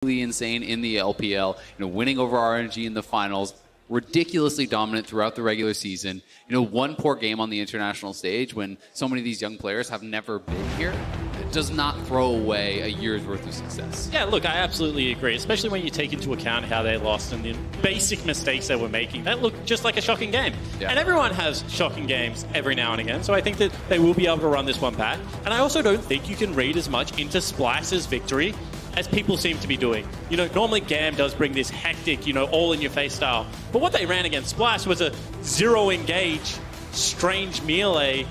insane in the LPL, winning over RNG in the finals, ridiculously dominant throughout the regular season. One poor game on the international stage when so many of these young players have never been here. It does not throw away a year's worth of success. Yeah, look, I absolutely agree, especially when you take into account how they lost and the basic mistakes they were making. That looked just like a shocking game. Yeah. And everyone has shocking games every now and again, so I think that they will be able to run this one back. And I also don't think you can read as much into Splice's victory as people seem to be doing. Normally GAM does bring this hectic, all-in-your-face style. But what they ran against Splice was a zero-engage, strange melee,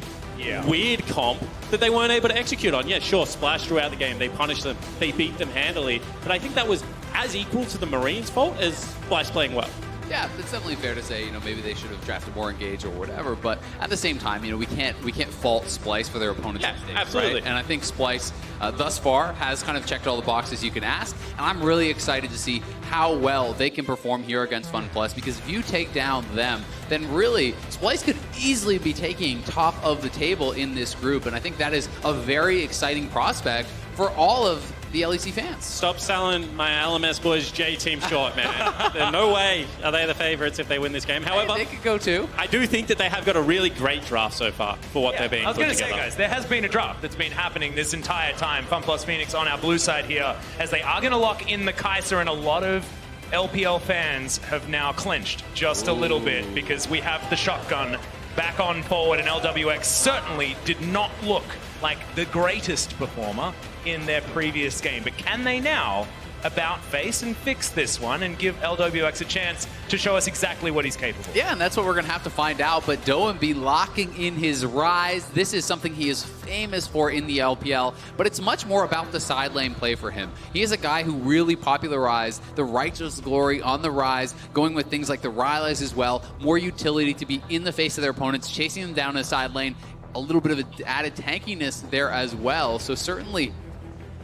weird comp that they weren't able to execute on. Yeah, sure, Splash throughout the game. They punished them. They beat them handily. But I think that was as equal to the Marines' fault as Splice playing well. Yeah, it's definitely fair to say, maybe they should have drafted more engage or whatever, but at the same time, we can't fault Splice for their opponent's mistakes, absolutely. Right? And I think Splice, thus far, has kind of checked all the boxes you can ask, and I'm really excited to see how well they can perform here against FunPlus, because if you take down them, then really, Splice could easily be taking top of the table in this group, and I think that is a very exciting prospect for all of the LEC fans. Stop selling my LMS boys J team short, man. There's no way are they the favorites if they win this game. However, they could go too. I do think that they have got a really great draft so far for what they're being put together. I was going to say, guys, there has been a draft that's been happening this entire time. FunPlus Phoenix on our blue side here, as they are going to lock in the Kaiser, and a lot of LPL fans have now clinched just a little bit because we have the shotgun back on forward, and LWX certainly did not look like the greatest performer in their previous game. But can they now about face and fix this one and give LWX a chance to show us exactly what he's capable of? Yeah, and that's what we're going to have to find out. But Doan locking in his rise. This is something he is famous for in the LPL, but it's much more about the side lane play for him. He is a guy who really popularized the Righteous Glory on the rise, going with things like the Rylai's as well, more utility to be in the face of their opponents, chasing them down in the side lane, a little bit of added tankiness there as well. So certainly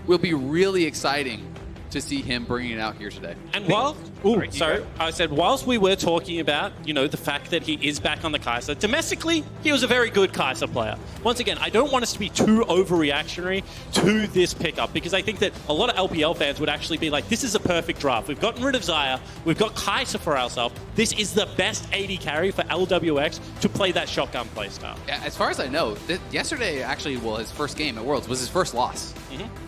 will be really exciting to see him bringing it out here today. And I said whilst we were talking about, the fact that he is back on the Kaiser, domestically, he was a very good Kaiser player. Once again, I don't want us to be too overreactionary to this pickup, because I think that a lot of LPL fans would actually be like, this is a perfect draft. We've gotten rid of Xayah. We've got Kaiser for ourselves. This is the best AD carry for LWX to play that shotgun playstyle. Yeah, as far as I know, yesterday actually, his first game at Worlds was his first loss.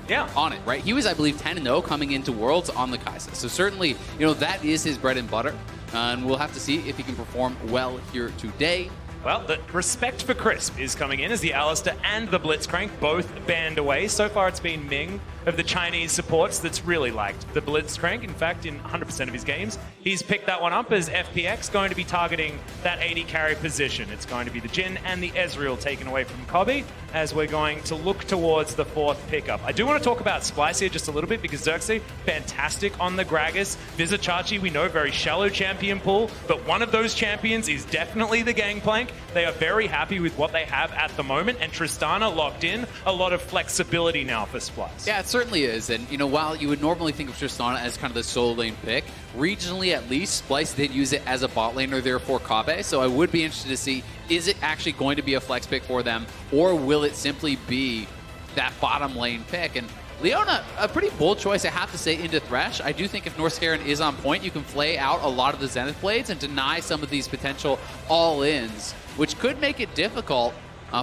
Yeah, on it, right? He was, I believe, 10-0 coming into Worlds on the Kaiser. So certainly, that is his bread and butter. And we'll have to see if he can perform well here today. Well, the respect for Crisp is coming in as the Alistair and the Blitzcrank both banned away. So far, it's been Ming of the Chinese supports that's really liked the Blitzcrank. In fact, in 100% of his games, he's picked that one up as FPX going to be targeting that AD carry position. It's going to be the Jhin and the Ezreal taken away from Kobe as we're going to look towards the fourth pickup. I do want to talk about Splice here just a little bit, because Xerxes, fantastic on the Gragas. Vizicachi, we know, very shallow champion pool, but one of those champions is definitely the Gangplank. They are very happy with what they have at the moment, and Tristana locked in. A lot of flexibility now for Splice. Yeah, it certainly is. And, while you would normally think of Tristana as kind of the solo lane pick, regionally at least, Splice did use it as a bot laner there for Kabe. So I would be interested to see, is it actually going to be a flex pick for them, or will it simply be that bottom lane pick? And Leona, a pretty bold choice, I have to say, into Thresh. I do think if North Scaran is on point, you can play out a lot of the Zenith Blades and deny some of these potential all-ins, which could make it difficult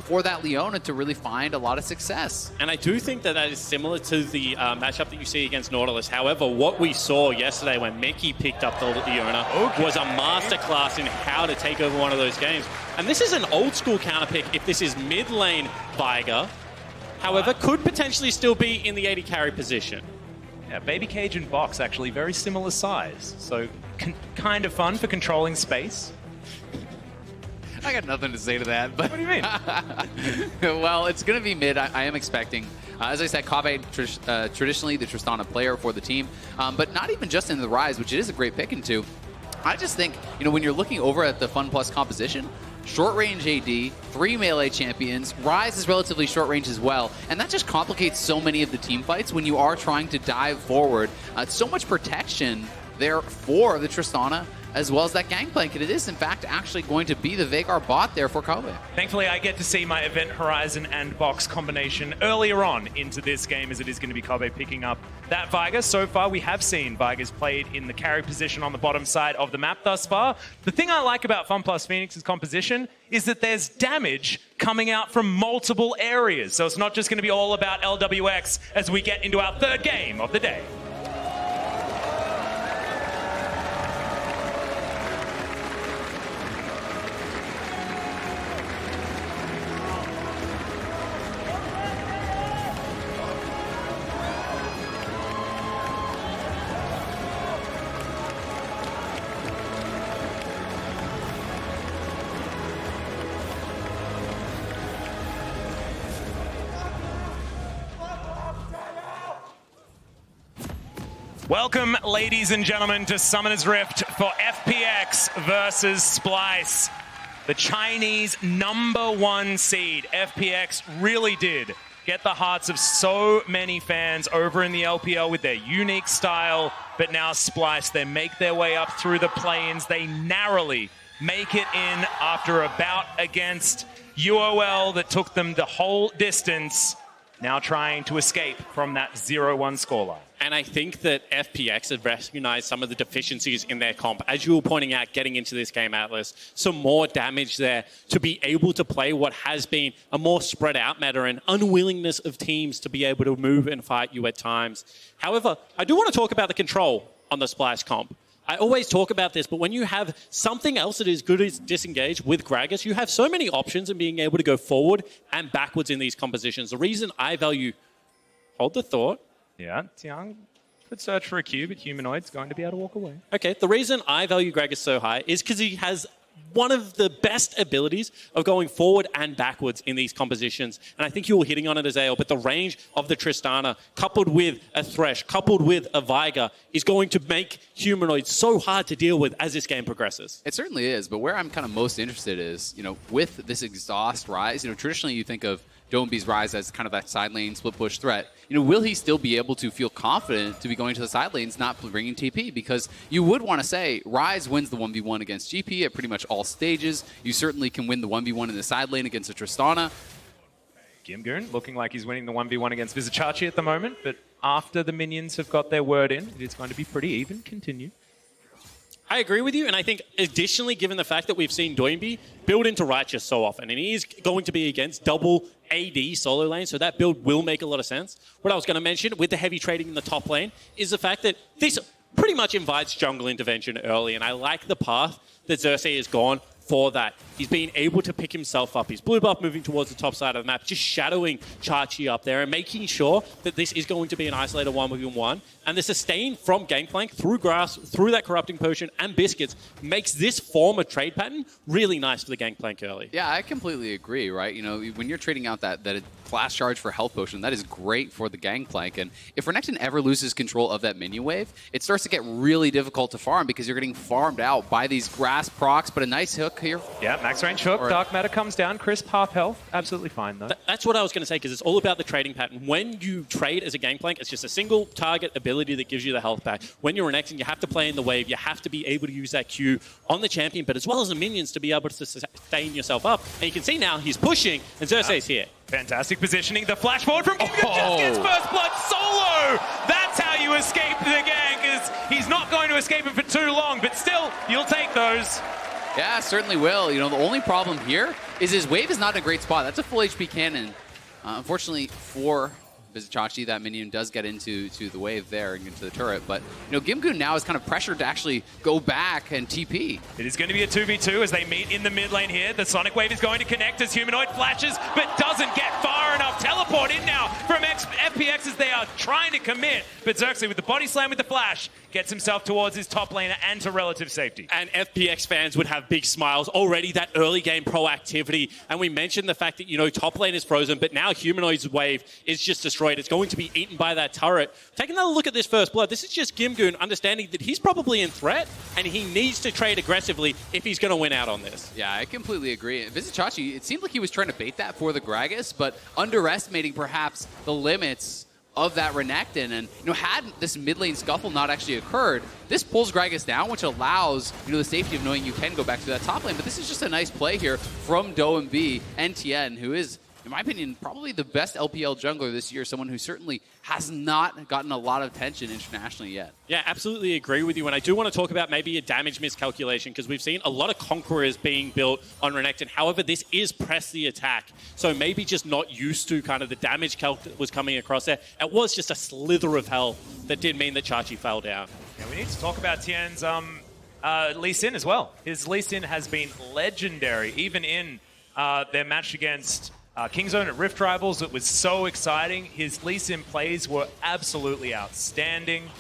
for that Leona to really find a lot of success. And I do think that is similar to the matchup that you see against Nautilus. However, what we saw yesterday when Mickey picked up the Leona was a masterclass in how to take over one of those games. And this is an old school counter pick if this is mid lane Viger. However, could potentially still be in the AD carry position. Yeah, Baby Cage and Box actually very similar size. So kind of fun for controlling space. I got nothing to say to that. But what do you mean? Well, it's going to be mid, I am expecting. As I said, Kabe, traditionally the Tristana player for the team, but not even just in the Rise, which it is a great pick into. I just think, when you're looking over at the FunPlus composition, short range AD, 3 melee champions, Rise is relatively short range as well, and that just complicates so many of the team fights when you are trying to dive forward. So much protection there for the Tristana, as well as that Gangplank. And it is, in fact, actually going to be the Veigar bot there for Kobe. Thankfully, I get to see my Event Horizon and Box combination earlier on into this game, as it is going to be Kobe picking up that Veigar. So far, we have seen Veigar's played in the carry position on the bottom side of the map thus far. The thing I like about FunPlus Phoenix's composition is that there's damage coming out from multiple areas. So it's not just going to be all about LWX as we get into our third game of the day. Welcome, ladies and gentlemen, to Summoner's Rift for FPX versus Splice. The Chinese #1 seed, FPX, really did get the hearts of so many fans over in the LPL with their unique style, but now Splice, they make their way up through the play-ins. They narrowly make it in after a bout against UOL that took them the whole distance, now trying to escape from that 0-1 scoreline. And I think that FPX have recognized some of the deficiencies in their comp. As you were pointing out, getting into this game, Atlas, some more damage there to be able to play what has been a more spread out meta and unwillingness of teams to be able to move and fight you at times. However, I do want to talk about the control on the Splice comp. I always talk about this, but when you have something else that is good as disengage with Gragas, you have so many options in being able to go forward and backwards in these compositions. The reason I value... Hold the thought. Yeah, Tiang could search for a Q, but Humanoid's going to be able to walk away. Okay, the reason I value Gragas so high is because he has one of the best abilities of going forward and backwards in these compositions. And I think you were hitting on it, Azael, but the range of the Tristana, coupled with a Thresh, coupled with a Veigar, is going to make Humanoid so hard to deal with as this game progresses. It certainly is, but where I'm kind of most interested is, with this Exhaust Rise, traditionally you think of Domeby's Rise as kind of that side lane split push threat. Will he still be able to feel confident to be going to the side lanes, not bringing TP? Because you would want to say Rise wins the 1v1 against GP at pretty much all stages. You certainly can win the 1v1 in the side lane against a Tristana. Gimgoon looking like he's winning the 1v1 against Vizicachi at the moment, but after the minions have got their word in, it's going to be pretty even. Continue. I agree with you, and I think additionally, given the fact that we've seen Doinby build into Righteous so often, and he is going to be against double AD solo lane, so that build will make a lot of sense. What I was going to mention with the heavy trading in the top lane is the fact that this pretty much invites jungle intervention early, and I like the path that Xerxes has gone for that. He's been able to pick himself up. His blue buff moving towards the top side of the map, just shadowing Chachi up there and making sure that this is going to be an isolated 1v1. And the sustain from Gangplank through grass, through that corrupting potion and biscuits makes this form of trade pattern really nice for the Gangplank early. Yeah, I completely agree, right? When you're trading out that flash charge for health potion, that is great for the Gangplank. And if Renekton ever loses control of that minion wave, it starts to get really difficult to farm because you're getting farmed out by these grass procs, but a nice hook here. Yeah, max range hook. Dark matter comes down. Crisp half health. Absolutely fine, though. That's what I was going to say, because it's all about the trading pattern. When you trade as a Gangplank, it's just a single target ability that gives you the health back. When you're Renekton, you have to play in the wave. You have to be able to use that Q on the champion, but as well as the minions to be able to sustain yourself up. And you can see now he's pushing, and Xerxes here. Fantastic positioning. The flash forward from Gimgoon just gets first blood solo. That's how you escape the gang, because he's not going to escape it for too long, but still, you'll take those. Yeah, certainly will. The only problem here is his wave is not in a great spot. That's a full HP cannon. Unfortunately for Vizicachi, that minion does get into the wave there and into the turret. But, Gimgoon now is kind of pressured to actually go back and TP. It is going to be a 2v2 as they meet in the mid lane here. The Sonic Wave is going to connect as Humanoid flashes, but doesn't get far enough. Teleport in now from FPX as they are trying to commit. But Xerxes with the body slam with the flash gets himself towards his top laner and to relative safety. And FPX fans would have big smiles already, that early game proactivity. And we mentioned the fact that, top lane is frozen, but now Humanoid's wave is just destroyed. It's going to be eaten by that turret. Taking another look at this first blood, this is just Gimgoon understanding that he's probably in threat and he needs to trade aggressively if he's going to win out on this. Yeah, I completely agree. Vizicachi, it seemed like he was trying to bait that for the Gragas, but underestimating perhaps the limits of that Renekton. And, had this mid lane scuffle not actually occurred, this pulls Gragas down, which allows, the safety of knowing you can go back to that top lane. But this is just a nice play here from DoMB and Tien, who is, in my opinion, probably the best LPL jungler this year, someone who certainly has not gotten a lot of attention internationally yet. Yeah, absolutely agree with you. And I do want to talk about maybe a damage miscalculation, because we've seen a lot of Conquerors being built on Renekton. However, this is press the attack. So maybe just not used to kind of the damage calc that was coming across there. It was just a slither of hell that did mean that Chachi fell down. Yeah, we need to talk about Tien's Lee Sin as well. His Lee Sin has been legendary, even in their match against Kingzone at Rift Rivals. It was so exciting. His Lee Sin plays were absolutely outstanding.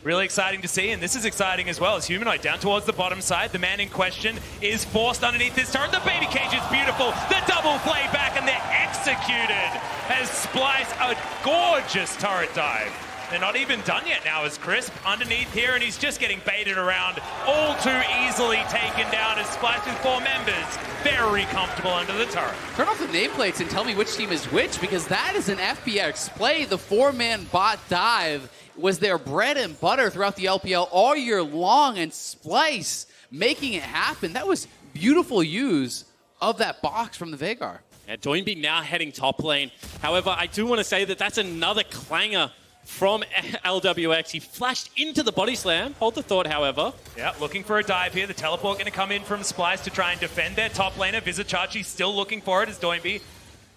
Really exciting to see, and this is exciting as well as Humanoid down towards the bottom side. The man in question is forced underneath this turret. The baby cage is beautiful. The double play back, and they're executed as Splice a gorgeous turret dive. They're not even done yet now as Crisp underneath here, and he's just getting baited around, all too easily taken down as Splice with 4 members. Very comfortable under the turret. Turn off the nameplates and tell me which team is which, because that is an FPX play. The 4-man bot dive was their bread and butter throughout the LPL all year long, and Splice making it happen. That was beautiful use of that box from the Veigar. Yeah, DoMB now heading top lane. However, I do want to say that that's another clanger from LWX. He flashed into the body slam. Hold the thought, however. Yeah, looking for a dive here. The teleport going to come in from Splice to try and defend their top laner. Vizichachi still looking for it as DoMB.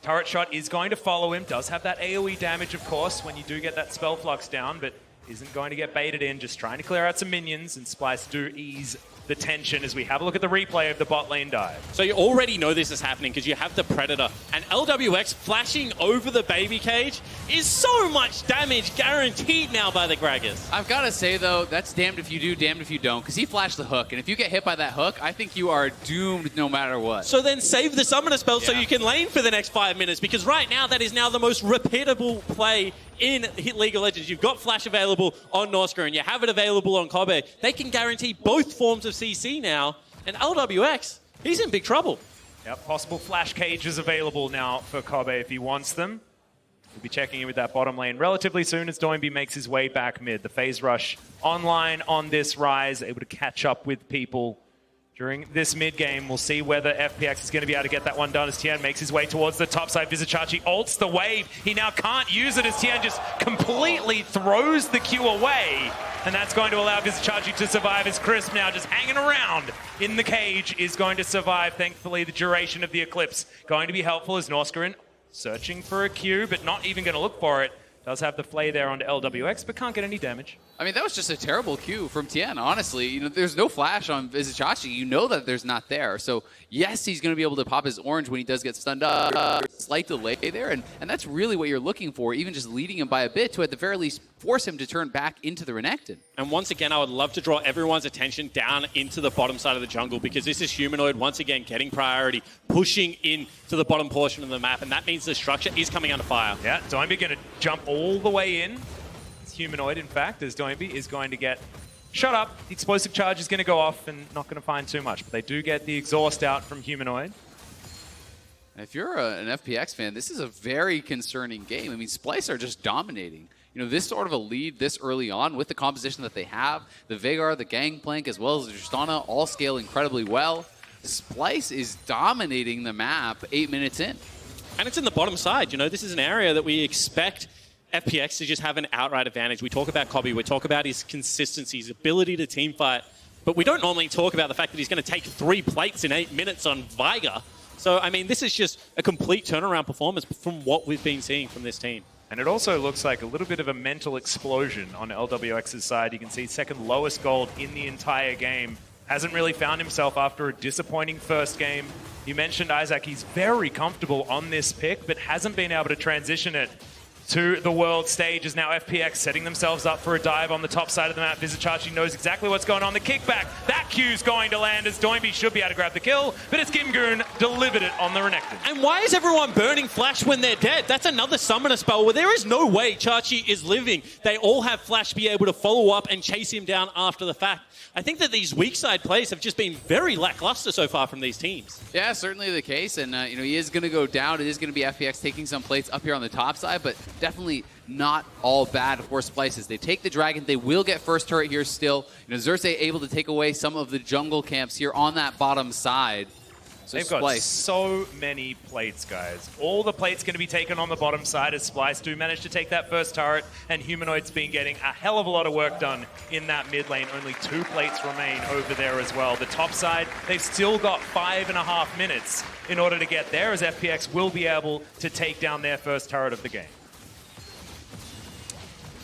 Turret shot is going to follow him. Does have that AoE damage, of course, when you do get that spell flux down, but isn't going to get baited in. Just trying to clear out some minions, and Splice do ease the tension as we have a look at the replay of the bot lane dive. So you already know this is happening because you have the Predator, and LWX flashing over the baby cage is so much damage guaranteed now by the Gragas. I've got to say, though, that's damned if you do, damned if you don't, because he flashed the hook, and if you get hit by that hook, I think you are doomed no matter what. So then save the summoner spell so you can lane for the next 5 minutes, because right now that is now the most repeatable play in League of Legends. You've got Flash available on Norsca, and you have it available on Kobe. They can guarantee both forms of CC now, and LWX, he's in big trouble. Yep, possible Flash cages available now for Kobe if he wants them. We'll be checking in with that bottom lane relatively soon as DoMB makes his way back mid. The phase rush online on this rise, able to catch up with people during this mid-game. We'll see whether FPX is going to be able to get that one done as Tien makes his way towards the top side. Vizichachi ults the wave. He now can't use it as Tien just completely throws the Q away. And that's going to allow Vizichachi to survive as Crisp now just hanging around in the cage is going to survive. Thankfully, the duration of the Eclipse going to be helpful as Norscarin searching for a Q, but not even going to look for it. Does have the flay there onto LWX, but can't get any damage. I mean, that was just a terrible Q from Tien, honestly. There's no flash on Vizichachi. You know that there's not there. So, yes, he's going to be able to pop his orange when he does get stunned up. Slight delay there, and that's really what you're looking for, even just leading him by a bit to, at the very least, force him to turn back into the Renekton. And once again, I would love to draw everyone's attention down into the bottom side of the jungle, because this is Humanoid once again getting priority, pushing in to the bottom portion of the map, and that means the structure is coming under fire. Yeah, DoMB going to jump all the way in. It's Humanoid, in fact, as DoMB is going to get shot up. The explosive charge is going to go off and not going to find too much, but they do get the exhaust out from Humanoid. If you're an FPX fan, this is a very concerning game. I mean, Splice are just dominating. This sort of a lead this early on with the composition that they have, the Veigar, the Gangplank, as well as the Tristana, all scale incredibly well. Splice is dominating the map 8 minutes in. And it's in the bottom side. This is an area that we expect FPX to just have an outright advantage. We talk about Kobe, we talk about his consistency, his ability to team fight, but we don't normally talk about the fact that he's going to take 3 plates in 8 minutes on Veigar. So, I mean, this is just a complete turnaround performance from what we've been seeing from this team. And it also looks like a little bit of a mental explosion on LWX's side. You can see second lowest gold in the entire game. Hasn't really found himself after a disappointing first game. You mentioned Isaac, he's very comfortable on this pick, but hasn't been able to transition it to the world stage. Is now FPX setting themselves up for a dive on the top side of the map. Vizichachi knows exactly what's going on. The kickback, that Q's going to land as DoMB should be able to grab the kill, but it's Gimgoon delivered it on the Renekton. And why is everyone burning Flash when they're dead? That's another summoner spell where there is no way Chachi is living. They all have Flash to be able to follow up and chase him down after the fact. I think that these weak side plays have just been very lackluster so far from these teams. Yeah, certainly the case, and he is going to go down. It is going to be FPX taking some plates up here on the top side, but definitely not all bad for Splices. They take the Dragon. They will get first turret here still. Xerxes able to take away some of the jungle camps here on that bottom side. So They've Splice. got so many plates, guys. All the plates going to be taken on the bottom side as Splice do manage to take that first turret, and Humanoid's been getting a hell of a lot of work done in that mid lane. Only 2 plates remain over there as well. The top side, they've still got 5.5 minutes in order to get there, as FPX will be able to take down their first turret of the game.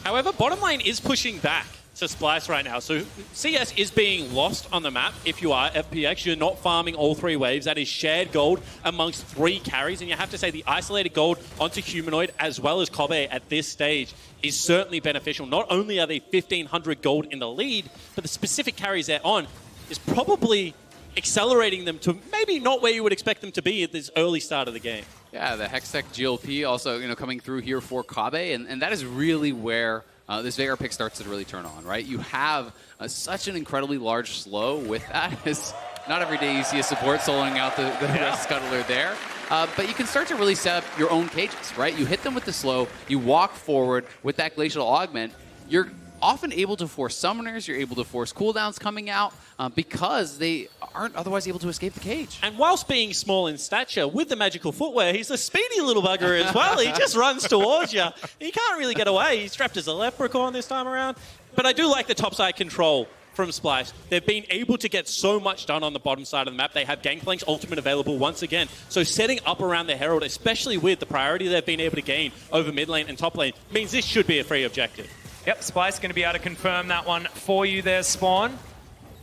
However, bottom lane is pushing back to Splice right now. So CS is being lost on the map. If you are FPX, you're not farming all 3 waves. That is shared gold amongst 3 carries. And you have to say the isolated gold onto Humanoid as well as Kobe at this stage is certainly beneficial. Not only are they 1,500 gold in the lead, but the specific carries they're on is probably accelerating them to maybe not where you would expect them to be at this early start of the game. Yeah, the Hextech GLP also coming through here for Kobe, and that is really where this Veigar pick starts to really turn on, right? You have such an incredibly large slow with that. It's not every day you see a support soloing out the Red Scuttler there. But you can start to really set up your own cages, right? You hit them with the slow, you walk forward with that Glacial Augment, you're often able to force summoners, you're able to force cooldowns coming out because they aren't otherwise able to escape the cage. And whilst being small in stature, with the magical footwear, he's a speedy little bugger as well. He just runs towards you. He can't really get away. He's trapped as a leprechaun this time around. But I do like the topside control from Splice. They've been able to get so much done on the bottom side of the map. They have Gangplank's ultimate available once again. So setting up around the Herald, especially with the priority they've been able to gain over mid lane and top lane, means this should be a free objective. Yep, Splice going to be able to confirm that one for you there, Spawn.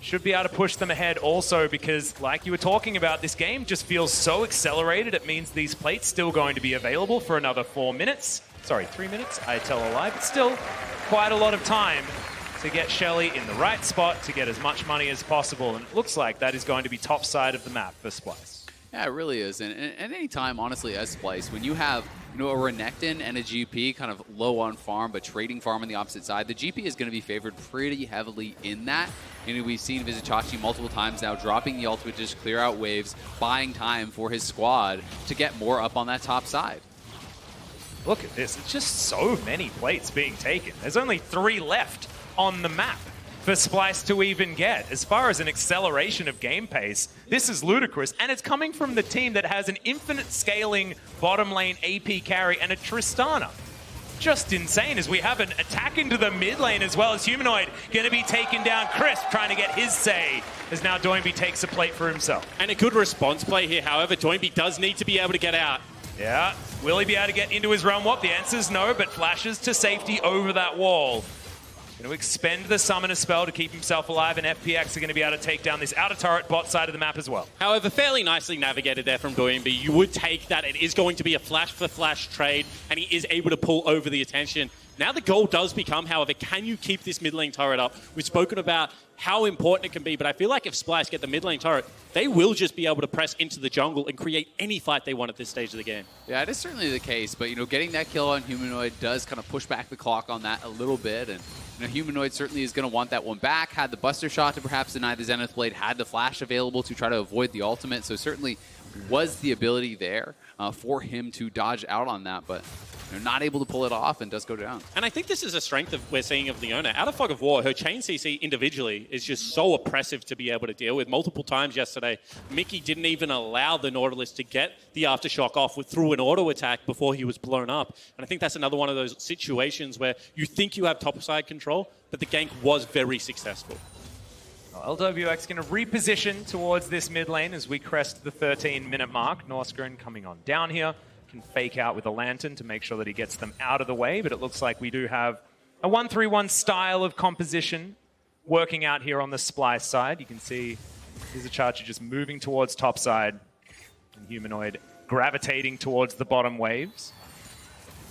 Should be able to push them ahead also because, like you were talking about, this game just feels so accelerated. It means these plates still going to be available for another 4 minutes. Sorry, 3 minutes. I tell a lie, but still quite a lot of time to get Shelly in the right spot to get as much money as possible. And it looks like that is going to be top side of the map for Splice. Yeah, it really is. And any time, honestly, as Splice, when you have a Renekton and a GP kind of low on farm, but trading farm on the opposite side, the GP is going to be favored pretty heavily in that. We've seen Vizicachi multiple times now dropping the ultimate to just clear out waves, buying time for his squad to get more up on that top side. Look at this. It's just so many plates being taken. There's only 3 left on the map for Splice to even get. As far as an acceleration of game pace, this is ludicrous, and it's coming from the team that has an infinite scaling bottom lane AP carry and a Tristana. Just insane, as we have an attack into the mid lane as well as Humanoid going to be taken down. Crisp trying to get his say as now Doinby takes a plate for himself. And a good response play here, however, Doinby does need to be able to get out. Yeah, will he be able to get into his realm warp? The answer is no, but flashes to safety over that wall. Going to expend the Summoner spell to keep himself alive, and FPX are going to be able to take down this outer turret bot side of the map as well. However, fairly nicely navigated there from Doinby. You would take that. It is going to be a flash-for-flash trade, and he is able to pull over the attention. Now the goal does become, however, can you keep this mid lane turret up? We've spoken about how important it can be, but I feel like if Splice get the mid lane turret, they will just be able to press into the jungle and create any fight they want at this stage of the game. Yeah, it is certainly the case, but getting that kill on Humanoid does kind of push back the clock on that a little bit, and Humanoid certainly is going to want that one back. Had the Buster Shot to perhaps deny the Zenith Blade, had the Flash available to try to avoid the ultimate, so certainly was the ability there for him to dodge out on that, but not able to pull it off and does go down. And I think this is a strength we're seeing of Leona. Out of Fog of War, her chain CC individually is just so oppressive to be able to deal with. Multiple times yesterday, Mickey didn't even allow the Nautilus to get the Aftershock off through an auto attack before he was blown up. And I think that's another one of those situations where you think you have topside control, but the gank was very successful. LWX going to reposition towards this mid lane as we crest the 13-minute mark. Norsgren coming on down here. Can fake out with a lantern to make sure that he gets them out of the way, but it looks like we do have a 1-3-1 style of composition working out here on the Splice side. You can see Vizicachi just moving towards top side and Humanoid gravitating towards the bottom waves.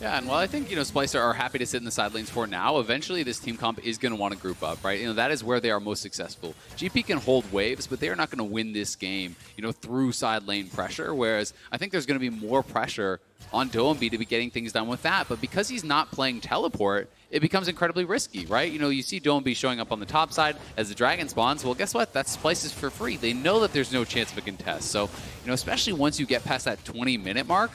Yeah, and while I think, Splicer are happy to sit in the side lanes for now, eventually this team comp is going to want to group up, right? That is where they are most successful. GP can hold waves, but they are not going to win this game, through side lane pressure, whereas I think there's going to be more pressure on Doinby to be getting things done with that, but because he's not playing teleport, it becomes incredibly risky, right? You see Doinby showing up on the top side as the dragon spawns. Well, guess what? That Splice is for free. They know that there's no chance of a contest. So, especially once you get past that 20-minute mark,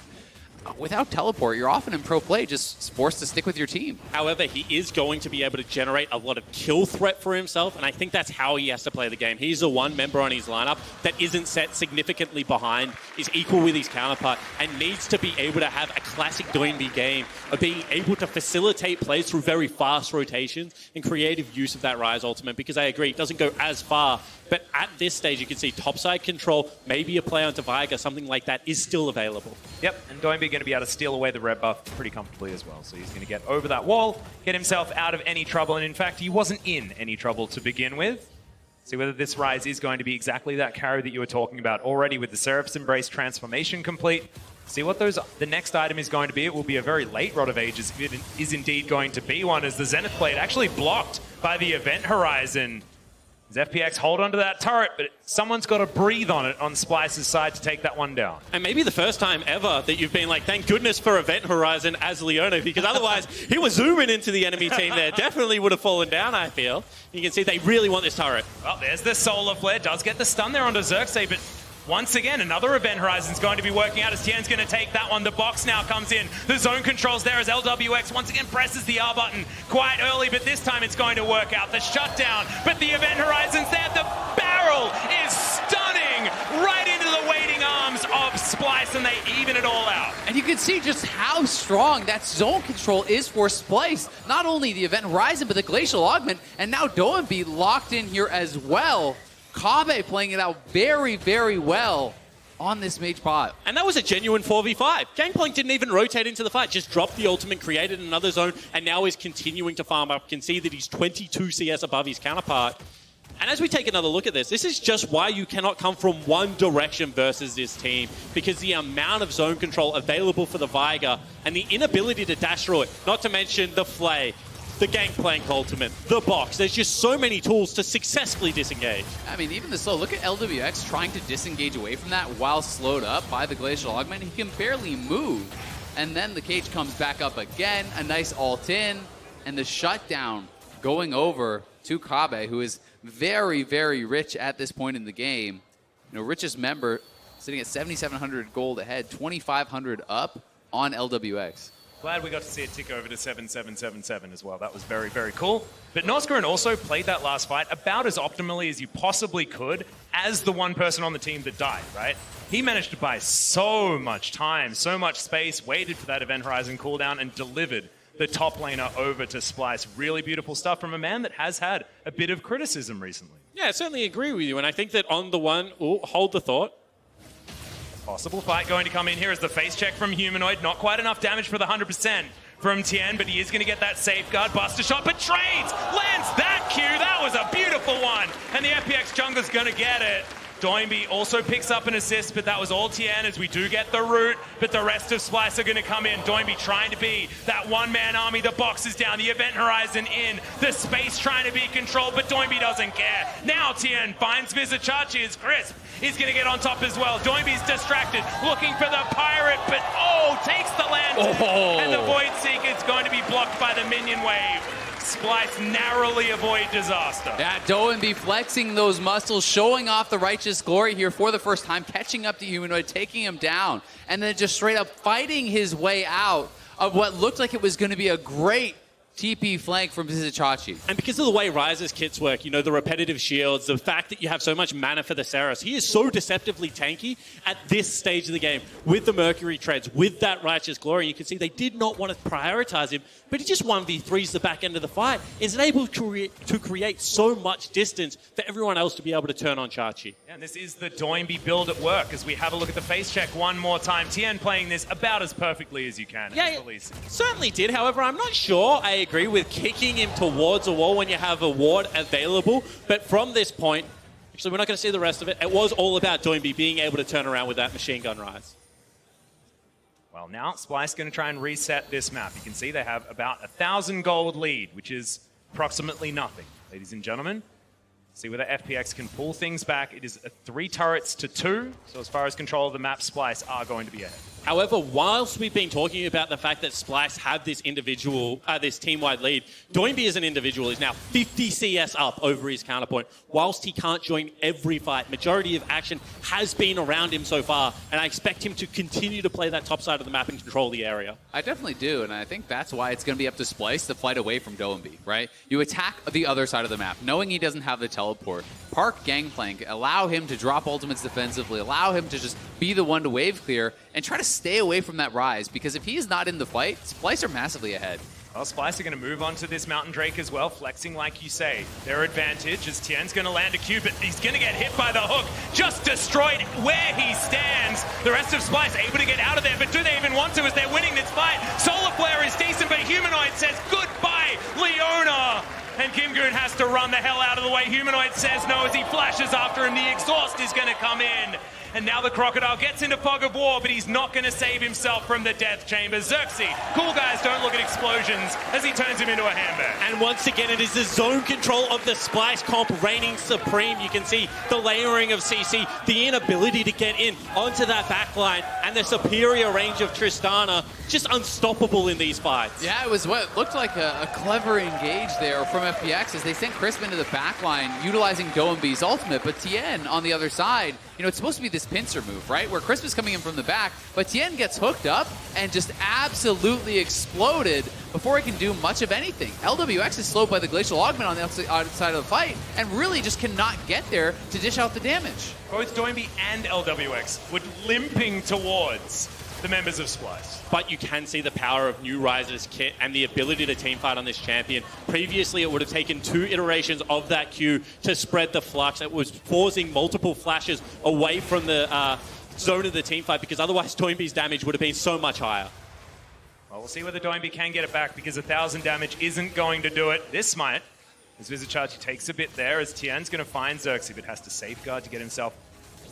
without teleport, you're often in pro play just forced to stick with your team. However, he is going to be able to generate a lot of kill threat for himself, and I think that's how he has to play the game. He's the one member on his lineup that isn't set significantly behind, is equal with his counterpart, and needs to be able to have a classic Doinby game of being able to facilitate plays through very fast rotations and creative use of that Rise ultimate, because I agree, it doesn't go as far, but at this stage you can see topside control, maybe a play onto Viger, something like that is still available. Yep, and Doinby going to be able to steal away the red buff pretty comfortably as well. So he's going to get over that wall, get himself out of any trouble, and in fact, he wasn't in any trouble to begin with. See whether this Rise is going to be exactly that carry that you were talking about already with the Seraph's Embrace transformation complete. See what the next item is going to be. It will be a very late Rod of Ages if it is indeed going to be one, as the Zenith Blade actually blocked by the Event Horizon. As FPX hold onto that turret, but someone's got to breathe on it on Splice's side to take that one down. And maybe the first time ever that you've been like, thank goodness for Event Horizon as Leona, because otherwise he was zooming into the enemy team there. Definitely would have fallen down, I feel. You can see they really want this turret. Well, there's the Solar Flare. Does get the stun there onto Xerxes, but once again, another Event Horizon's going to be working out as Tien's going to take that one. The box now comes in. The zone controls there as LWX once again presses the R button quite early, but this time it's going to work out. The shutdown, but the Event Horizon's there. The barrel is stunning right into the waiting arms of Splice, and they even it all out. And you can see just how strong that zone control is for Splice. Not only the Event Horizon, but the Glacial Augment, and now Doinby locked in here as well. Kabe playing it out very, very well on this mage bot. And that was a genuine 4v5. Gangplank didn't even rotate into the fight, just dropped the ultimate, created another zone, and now is continuing to farm up. You can see that he's 22 CS above his counterpart. And as we take another look at this is just why you cannot come from one direction versus this team, because the amount of zone control available for the Viger and the inability to dash through it, not to mention the Flay, the Gangplank ultimate, the box. There's just so many tools to successfully disengage. I mean, even the slow. Look at LWX trying to disengage away from that while slowed up by the Glacial Augment. He can barely move. And then the cage comes back up again. A nice ult in. And the shutdown going over to Kabe, who is very, very rich at this point in the game. You know, richest member sitting at 7,700 gold ahead, 2,500 up on LWX. Glad we got to see it tick over to 7777 as well. That was very, very cool. But Noskaran also played that last fight about as optimally as you possibly could as the one person on the team that died, right? He managed to buy so much time, so much space, waited for that Event Horizon cooldown, and delivered the top laner over to Splice. Really beautiful stuff from a man that has had a bit of criticism recently. Yeah, I certainly agree with you. And I think that on the one, hold the thought. Possible fight going to come in here as the face check from Humanoid. Not quite enough damage for the 100% from Tien, but he is going to get that safeguard. Buster shot, but trades! Lands that Q! That was a beautiful one! And the FPX jungler's going to get it. Doinby also picks up an assist, but that was all Tien as we do get the root, but the rest of Splice are going to come in. Doinby trying to be that one-man army. The box is down, the Event Horizon in, the space trying to be controlled, but Doinby doesn't care. Now Tien finds Vizichachi as Crisp is going to get on top as well. Doinby's distracted, looking for the pirate, but takes the lantern, and the Void Seeker is going to be blocked by the minion wave. Splice narrowly avoid disaster. Yeah, Doinby flexing those muscles, showing off the righteous glory here for the first time, catching up to Humanoid, taking him down, and then just straight up fighting his way out of what looked like it was going to be a great TP flank from Vizichachi. And because of the way Ryze's kits work, you know, the repetitive shields, the fact that you have so much mana for the Saros, he is so deceptively tanky at this stage of the game with the Mercury treads, with that Righteous Glory. You can see they did not want to prioritize him, but he just 1v3s the back end of the fight, is able to create so much distance for everyone else to be able to turn on Chachi. Yeah, and this is the Doinby build at work as we have a look at the face check one more time. Tien playing this about as perfectly as you can. Yeah, certainly did. However, I'm not sure I agree with kicking him towards a wall when you have a ward available. But from this point, actually, we're not going to see the rest of it. It was all about Doinby being able to turn around with that machine gun Ryze. Well, now Splice going to try and reset this map. You can see they have about 1,000 gold lead, which is approximately nothing, ladies and gentlemen. See whether FPX can pull things back. It is 3 turrets to 2. So as far as control of the map, Splice are going to be ahead. However, whilst we've been talking about the fact that Splice have this this team-wide lead, Doinby as an individual is now 50 CS up over his counterpoint. Whilst he can't join every fight, majority of action has been around him so far, and I expect him to continue to play that top side of the map and control the area. I definitely do, and I think that's why it's going to be up to Splice to fight away from Doinby, right? You attack the other side of the map, knowing he doesn't have the teleport. Park Gangplank, allow him to drop ultimates defensively, allow him to just be the one to wave clear, and try to stay away from that rise, because if he's not in the fight, Splice are massively ahead. Well, Splice are going to move on to this Mountain Drake as well, flexing like you say. Their advantage is Tien's going to land a Q, but he's going to get hit by the hook, just destroyed where he stands. The rest of Splice able to get out of there, but do they even want to as they're winning this fight? Solar Flare is decent, but Humanoid says goodbye, Leona! And Kim Goon has to run the hell out of the way. Humanoid says no as he flashes after him. The exhaust is going to come in. And now the Crocodile gets into Fog of War, but he's not going to save himself from the Death Chamber. Xerxes, cool guys don't look at explosions as he turns him into a handbag. And once again, it is the zone control of the Splice comp reigning supreme. You can see the layering of CC, the inability to get in onto that backline, and the superior range of Tristana, just unstoppable in these fights. Yeah, it was what looked like a clever engage there from FPX as they sent Crisp into the backline, utilizing Doinby's ultimate, but Tien on the other side, you know, it's supposed to be this pincer move, right? Where Crisp is coming in from the back, but Tien gets hooked up and just absolutely exploded before he can do much of anything. LWX is slowed by the Glacial Augment on the outside of the fight and really just cannot get there to dish out the damage. Both Doinby and LWX were limping towards the members of Splice. But you can see the power of New Riser's kit and the ability to teamfight on this champion. Previously, it would have taken 2 iterations of that Q to spread the flux. It was forcing multiple flashes away from the zone of the teamfight, because otherwise Doinby's damage would have been so much higher. Well, we'll see whether Doinby can get it back, because 1,000 damage isn't going to do it. This might, as Visicharge takes a bit there, as Tien's going to find Xerxes, but has to safeguard to get himself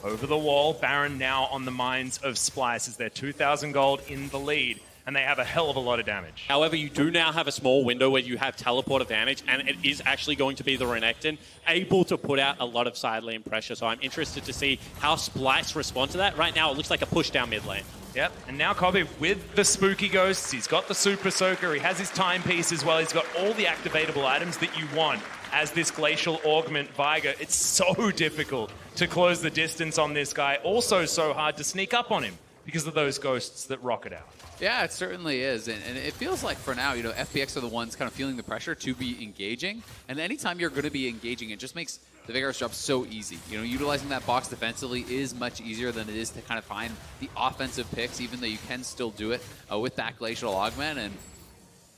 over the wall. Baron now on the minds of Splice as they're 2,000 gold in the lead, and they have a hell of a lot of damage. However, you do now have a small window where you have teleport advantage, and it is actually going to be the Renekton able to put out a lot of side lane pressure. So I'm interested to see how Splice respond to that. Right now, it looks like a push down mid lane. Yep, and now Kobe with the Spooky Ghosts. He's got the Super Soaker. He has his timepiece as well. He's got all the activatable items that you want as this Glacial Augment Viger. It's so difficult to close the distance on this guy. Also so hard to sneak up on him because of those ghosts that rocket out. Yeah, it certainly is. And it feels like for now, you know, FPX are the ones kind of feeling the pressure to be engaging. And anytime you're going to be engaging, it just makes the Vigorous job so easy. You know, utilizing that box defensively is much easier than it is to kind of find the offensive picks, even though you can still do it with that Glacial Augment. And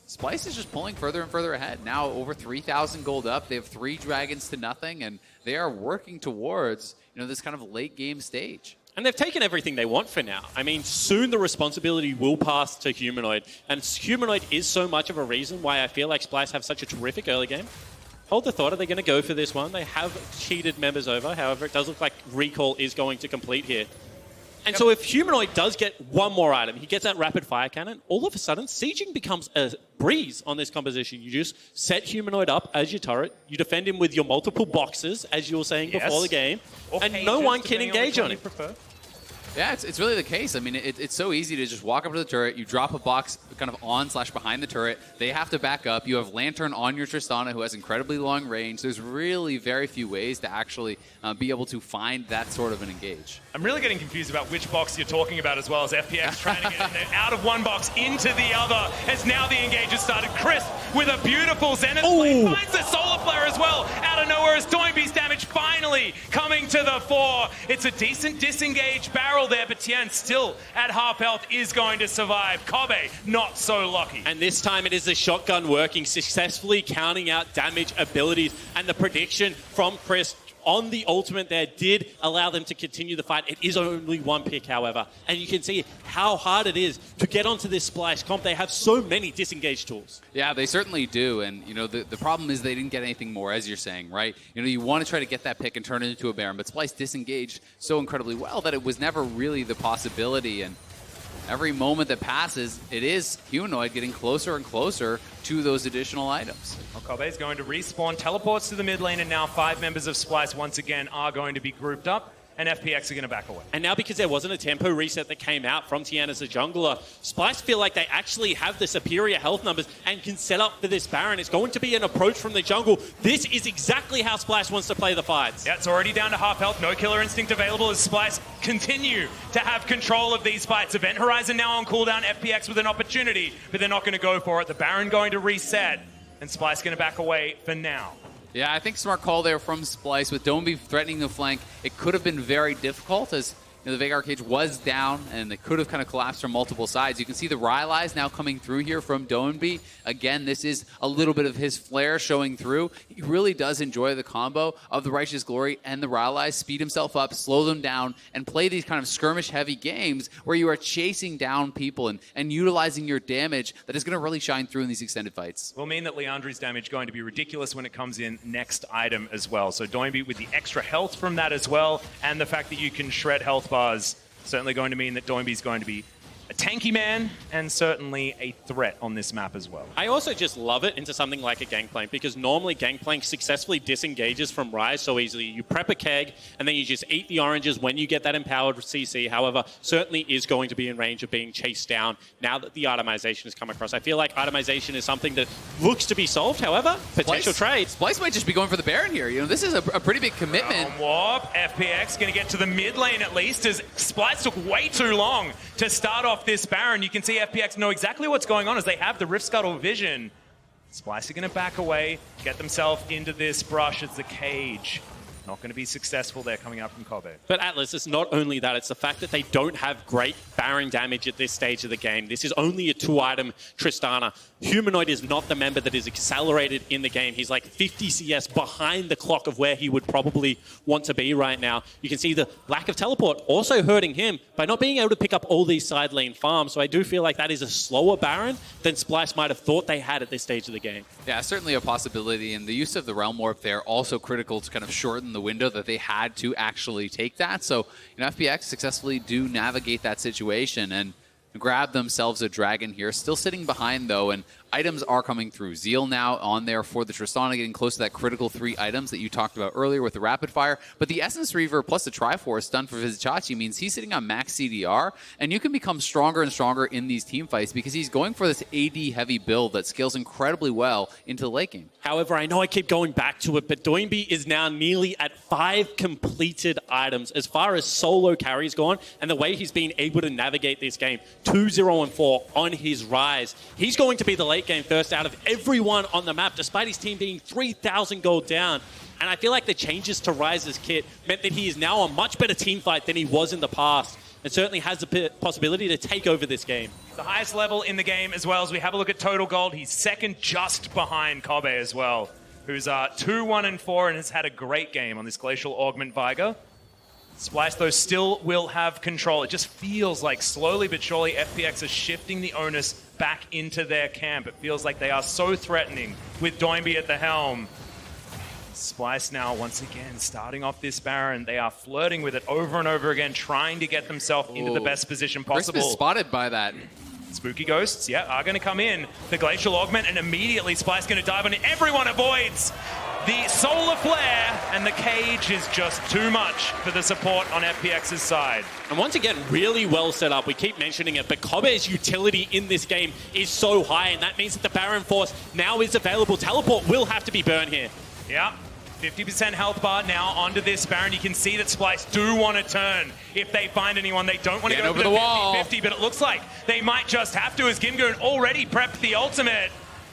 Splice is just pulling further and further ahead. Now over 3,000 gold up. They have 3 dragons to nothing, and they are working towards, you know, this kind of late game stage. And they've taken everything they want for now. I mean, soon the responsibility will pass to Humanoid. And Humanoid is so much of a reason why I feel like Splice have such a terrific early game. Hold the thought, are they going to go for this one? They have cheated members over. However, it does look like Recall is going to complete here. And so if Humanoid does get one more item, he gets that rapid fire cannon, all of a sudden, sieging becomes a breeze on this composition. You just set Humanoid up as your turret, you defend him with your multiple boxes, as you were saying before the game, and no one can engage on him. Yeah, it's really the case. I mean, it's so easy to just walk up to the turret, you drop a box kind of on/behind the turret, they have to back up, you have Lantern on your Tristana who has incredibly long range. There's really very few ways to actually be able to find that sort of an engage. I'm really getting confused about which box you're talking about, as well as FPX trying to get in there, out of one box into the other, as now the engage has started. Crisp with a beautiful Zenith Blade finds the Solar Flare as well, out of nowhere, as Doinby's damage finally coming to the fore. It's a decent disengaged barrel there, but Tien still at half health is going to survive. Kobe not so lucky. And this time it is the shotgun working, successfully counting out damage abilities, and the prediction from Chris on the ultimate there did allow them to continue the fight. It is only one pick, however, and you can see how hard it is to get onto this Splice comp. They have so many disengaged tools. Yeah, they certainly do, and you know the problem is they didn't get anything more, as you're saying, right? You know, you want to try to get that pick and turn it into a Baron, but Splice disengaged so incredibly well that it was never really the possibility, and every moment that passes, it is Humanoid getting closer and closer to those additional items. Well, Kobe is going to respawn, teleports to the mid lane, and now 5 members of Splice once again are going to be grouped up. and FPX are going to back away. And now because there wasn't a tempo reset that came out from Tian as a jungler, Splice feel like they actually have the superior health numbers and can set up for this Baron. It's going to be an approach from the jungle. This is exactly how Splice wants to play the fights. Yeah, it's already down to half health. No killer instinct available as Splice continue to have control of these fights. Event Horizon now on cooldown. FPX with an opportunity, but they're not going to go for it. The Baron going to reset, and Splice going to back away for now. Yeah, I think smart call there from Splice with Dombey threatening the flank. It could have been very difficult as the Veigar cage was down and they could have kind of collapsed from multiple sides. You can see the Rylai's now coming through here from Dombey. Again, this is a little bit of his flair showing through. He really does enjoy the combo of the Righteous Glory and the Rylai, speed himself up, slow them down, and play these kind of skirmish-heavy games where you are chasing down people and utilizing your damage that is going to really shine through in these extended fights. Will mean that Leandri's damage going to be ridiculous when it comes in next item as well. So Dombey with the extra health from that as well, and the fact that you can shred health bars, certainly going to mean that Dombey's going to be a tanky man and certainly a threat on this map as well. I also just love it into something like a Gangplank because normally Gangplank successfully disengages from Ryze so easily. You prep a keg and then you just eat the oranges when you get that empowered CC. However, certainly is going to be in range of being chased down now that the itemization has come across. I feel like itemization is something that looks to be solved. However, potential trades. Splice might just be going for the Baron here. This is a pretty big commitment. Warp, FPX going to get to the mid lane at least as Splice took way too long to start off this Baron. You can see FPX know exactly what's going on as they have the Rift Scuttle vision. Splice are going to back away, get themselves into this brush as the cage. Not going to be successful there coming out from Kobe. But Atlas, it's not only that, it's the fact that they don't have great Baron damage at this stage of the game. This is only a 2-item Tristana. Humanoid is not the member that is accelerated in the game. He's like 50 CS behind the clock of where he would probably want to be right now. You can see the lack of teleport also hurting him by not being able to pick up all these side lane farms. So I do feel like that is a slower Baron than Splice might have thought they had at this stage of the game. Yeah, certainly a possibility. And the use of the Realm Warp there also critical to kind of shorten the window that they had to actually take that. So, FPX successfully do navigate that situation and grab themselves a dragon here. Still sitting behind, though, and items are coming through. Zeal now on there for the Tristana, getting close to that critical 3 items that you talked about earlier with the Rapid Fire. But the Essence Reaver plus the Triforce done for Vizicachi means he's sitting on max CDR, and you can become stronger and stronger in these team fights because he's going for this AD-heavy build that scales incredibly well into the late game. However, I know I keep going back to it, but Doinby is now nearly at 5 completed items as far as solo carries gone, and the way he's been able to navigate this game, 2-0-4 on his rise. He's going to be the late game first out of everyone on the map, despite his team being 3,000 gold down. And I feel like the changes to Ryze's kit meant that he is now a much better team fight than he was in the past, and certainly has the possibility to take over this game. The highest level in the game as well. As we have a look at total gold, he's second just behind Kobe as well, who's 2-1-4 and has had a great game on this Glacial Augment Viger. Splice, though, still will have control. It just feels like slowly but surely FPX are shifting the onus back into their camp. It feels like they are so threatening with Doinby at the helm. Splice now, once again, starting off this Baron. They are flirting with it over and over again, trying to get themselves into the best position possible. Crisp is spotted by that. Spooky Ghosts, yeah, are going to come in. The Glacial Augment, and immediately Splice going to dive on it. Everyone avoids the Solar Flare, and the cage is just too much for the support on FPX's side. And once again, really well set up. We keep mentioning it, but Kobe's utility in this game is so high, and that means that the Baron Force now is available. Teleport will have to be burned here. Yeah. 50% health bar now onto this Baron. You can see that Splice do want to turn if they find anyone. They don't want to go over the wall. 50-50, but it looks like they might just have to as Gimgoon already prepped the ultimate.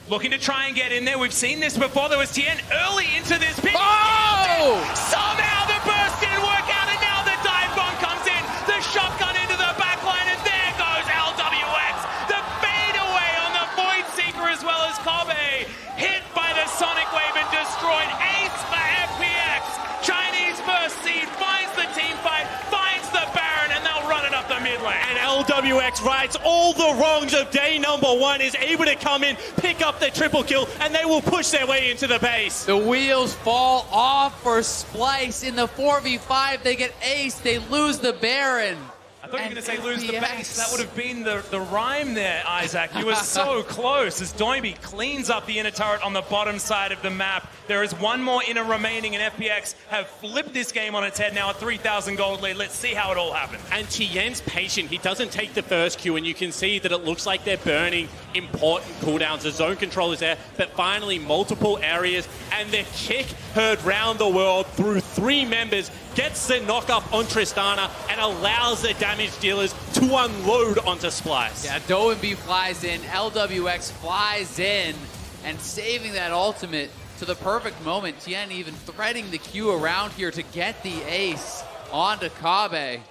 Looking to try and get in there. We've seen this before. There was Tien early into this pit. Oh! Somehow the burst didn't work out, and now the dive bomb comes in. The shotgun into the backline, and there goes LWX. The fadeaway on the Void Seeker as well as Kobe. Hit by the Sonic Wave and destroyed. Ace for FPX. Chinese first seed finds the team fight, finds the Baron, and they'll run it up the mid lane. And LWX rights all the wrongs of day number 1, is able to come in, pick up the triple kill, and they will push their way into the base. The wheels fall off for Splice in the 4v5. They get ace. They lose the Baron. I thought you were going to say lose the base. That would have been the rhyme there, Isaac. You were so close as Doinby cleans up the inner turret on the bottom side of the map. There is one more inner remaining, and FPX have flipped this game on its head now, a 3,000 gold lead. Let's see how it all happens. And Tien's patient. He doesn't take the first Q, and you can see that it looks like they're burning important cooldowns. The zone control is there, but finally multiple areas, and the kick heard round the world through 3 members gets the knock-up on Tristana and allows the damage dealers to unload onto Splice. Yeah, Doinby flies in, LWX flies in, and saving that ultimate to the perfect moment. Tien even threading the Q around here to get the ace onto Kabe.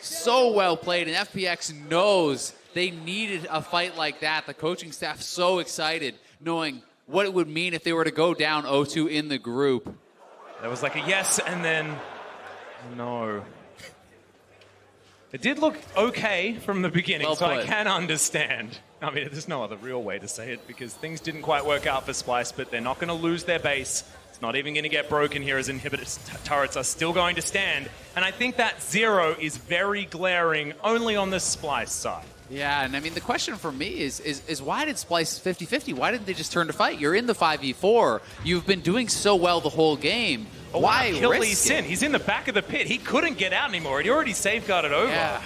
So well played, and FPX knows they needed a fight like that. The coaching staff so excited, knowing what it would mean if they were to go down 0-2 in the group. That was like a yes, and then no. It did look okay from the beginning, so I can understand. I mean, there's no other real way to say it because things didn't quite work out for Splice, but they're not going to lose their base. It's not even going to get broken here as inhibitor turrets are still going to stand. And I think that 0 is very glaring only on the Splice side. Yeah, and I mean, the question for me is why did Splice 50-50? Why didn't they just turn to fight? You're in the 5v4. You've been doing so well the whole game. Oh, why wow, kill risk Lee it? Sin. He's in the back of the pit. He couldn't get out anymore. He already safeguarded over. Yeah.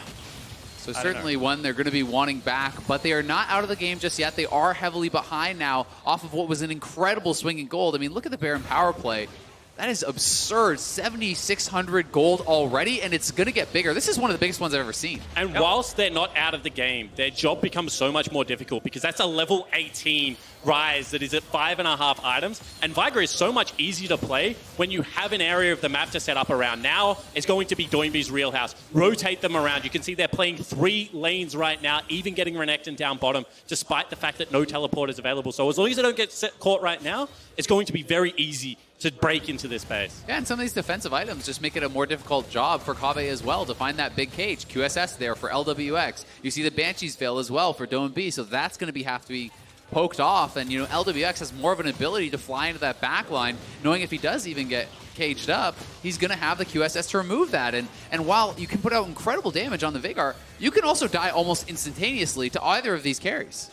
So certainly one they're going to be wanting back, but they are not out of the game just yet. They are heavily behind now off of what was an incredible swing in gold. I mean, look at the Baron power play. That is absurd. 7,600 gold already, and it's going to get bigger. This is one of the biggest ones I've ever seen. And whilst they're not out of the game, their job becomes so much more difficult because that's a level 18 rise that is at 5.5 items. And Viger is so much easier to play when you have an area of the map to set up around. Now it's going to be Doinby's real house. Rotate them around. You can see they're playing 3 lanes right now, even getting Renekton down bottom, despite the fact that no teleport is available. So as long as they don't get caught right now, it's going to be very easy to break into this base. Yeah, and some of these defensive items just make it a more difficult job for Kave as well to find that big cage. QSS there for LWX. You see the Banshees fail as well for Doinby, so that's going to have to be poked off. And, you know, LWX has more of an ability to fly into that back line, knowing if he does even get caged up, he's going to have the QSS to remove that. And while you can put out incredible damage on the Vigar, you can also die almost instantaneously to either of these carries.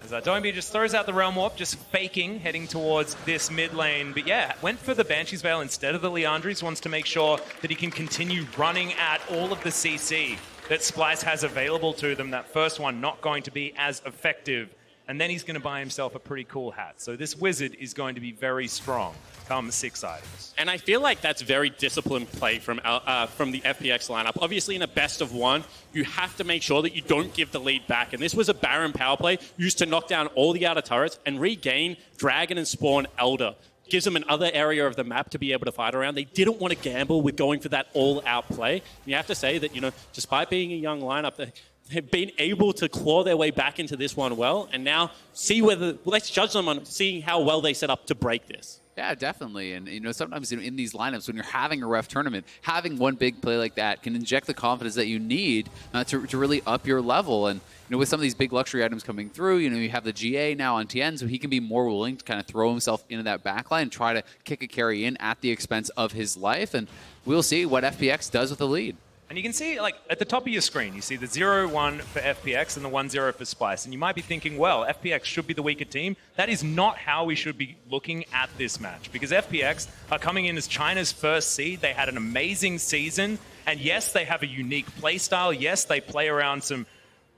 As Doinby just throws out the Realm Warp, just faking, heading towards this mid lane. But yeah, went for the Banshee's Veil instead of the Liandry's. Wants to make sure that he can continue running at all of the CC that Splice has available to them. That first one not going to be as effective. And then he's going to buy himself a pretty cool hat. So this wizard is going to be very strong come 6 items. And I feel like that's very disciplined play from the FPX lineup. Obviously, in a best of 1, you have to make sure that you don't give the lead back. And this was a Baron power play used to knock down all the outer turrets and regain Dragon and Spawn Elder. Gives them another area of the map to be able to fight around. They didn't want to gamble with going for that all-out play. And you have to say that, you know, despite being a young lineup, they've been able to claw their way back into this one well, and now see whether, let's judge them on seeing how well they set up to break this. Yeah, definitely. And, you know, sometimes in these lineups, when you're having a ref tournament, having one big play like that can inject the confidence that you need to really up your level. And, you know, with some of these big luxury items coming through, you know, you have the GA now on Tien, so he can be more willing to kind of throw himself into that backline and try to kick a carry in at the expense of his life. And we'll see what FPX does with the lead. And you can see, like, at the top of your screen, you see the 0-1 for FPX and the 1-0 for Splice. And you might be thinking, well, FPX should be the weaker team. That is not how we should be looking at this match. Because FPX are coming in as China's first seed. They had an amazing season. And yes, they have a unique play style. Yes, they play around some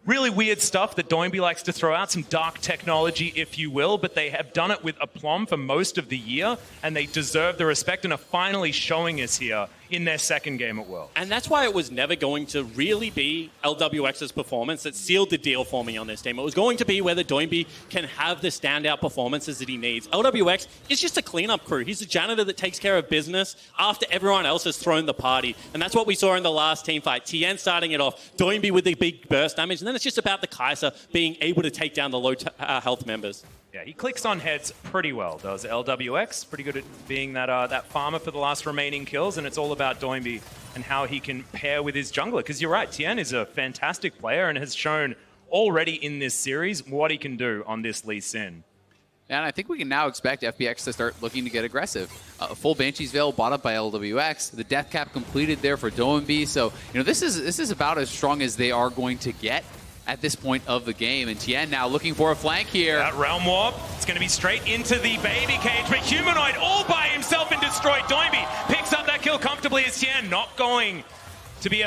really weird stuff that Doinby likes to throw out, some dark technology, if you will, but they have done it with aplomb for most of the year, and they deserve the respect and are finally showing us here in their second game at World. And that's why it was never going to really be LWX's performance that sealed the deal for me on this team. It was going to be whether Doinby can have the standout performances that he needs. LWX is just a cleanup crew. He's a janitor that takes care of business after everyone else has thrown the party. And that's what we saw in the last team fight. Tien starting it off, Doinby with the big burst damage, and then it's just about the Kaiser being able to take down the low health members. Yeah, he clicks on heads pretty well, does LWX. Pretty good at being that farmer for the last remaining kills, and it's all about Doinby and how he can pair with his jungler. Because you're right, Tien is a fantastic player and has shown already in this series what he can do on this Lee Sin. And I think we can now expect FPX to start looking to get aggressive. Full Banshee's Veil bought up by LWX. The death cap completed there for Doembi. So, this is about as strong as they are going to get at this point of the game. And Tien now looking for a flank here. That Realm Warp, it's going to be straight into the baby cage, but Humanoid all by himself and destroyed. Doembi picks up that kill comfortably as Tien not going to be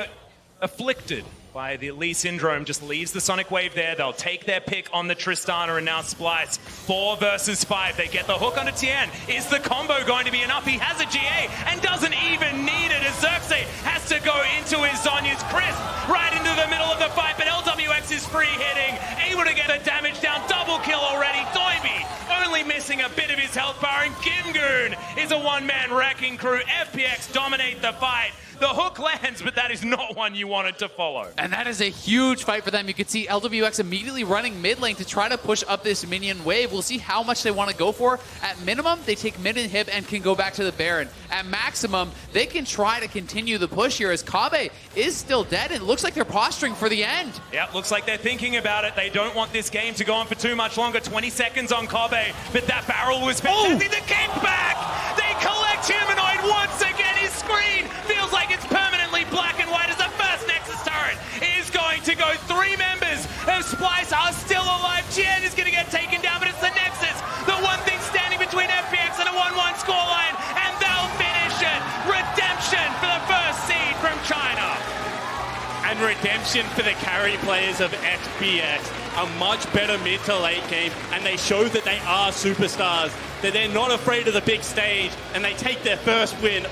afflicted by the Lee Syndrome, just leaves the Sonic Wave there. They'll take their pick on the Tristana, and now Splice 4 versus 5. They get the hook onto Tien. Is the combo going to be enough? He has a GA and doesn't even need it as Xerxes has to go into his Zonya's Crisp right into the middle of the fight, but LWX is free hitting, able to get the damage down. Double kill already. Doembi only missing a bit of his health bar, and Gimgoon is a one-man wrecking crew. FPX dominate the fight. The hook lands, but that is not one you wanted to follow. And that is a huge fight for them. You can see LWX immediately running mid lane to try to push up this minion wave. We'll see how much they want to go for. At minimum, they take mid and hip and can go back to the Baron. At maximum, they can try to continue the push here as Kabe is still dead. And it looks like they're posturing for the end. Yep, looks like they're thinking about it. They don't want this game to go on for too much longer. 20 seconds on Kabe, but that barrel was fantastic. The kickback! They collect Humanoid once again. His screen feels like it's permanently black and white as the first Nexus turret is going to go. 3 members of Splice are still alive. Tien is going to get taken down, but it's the Nexus, the one thing standing between FPX and a 1-1 scoreline, and they'll finish it. Redemption for the first seed from China. And redemption for the carry players of FPX. A much better mid to late game, and they show that they are superstars, that they're not afraid of the big stage, and they take their first win.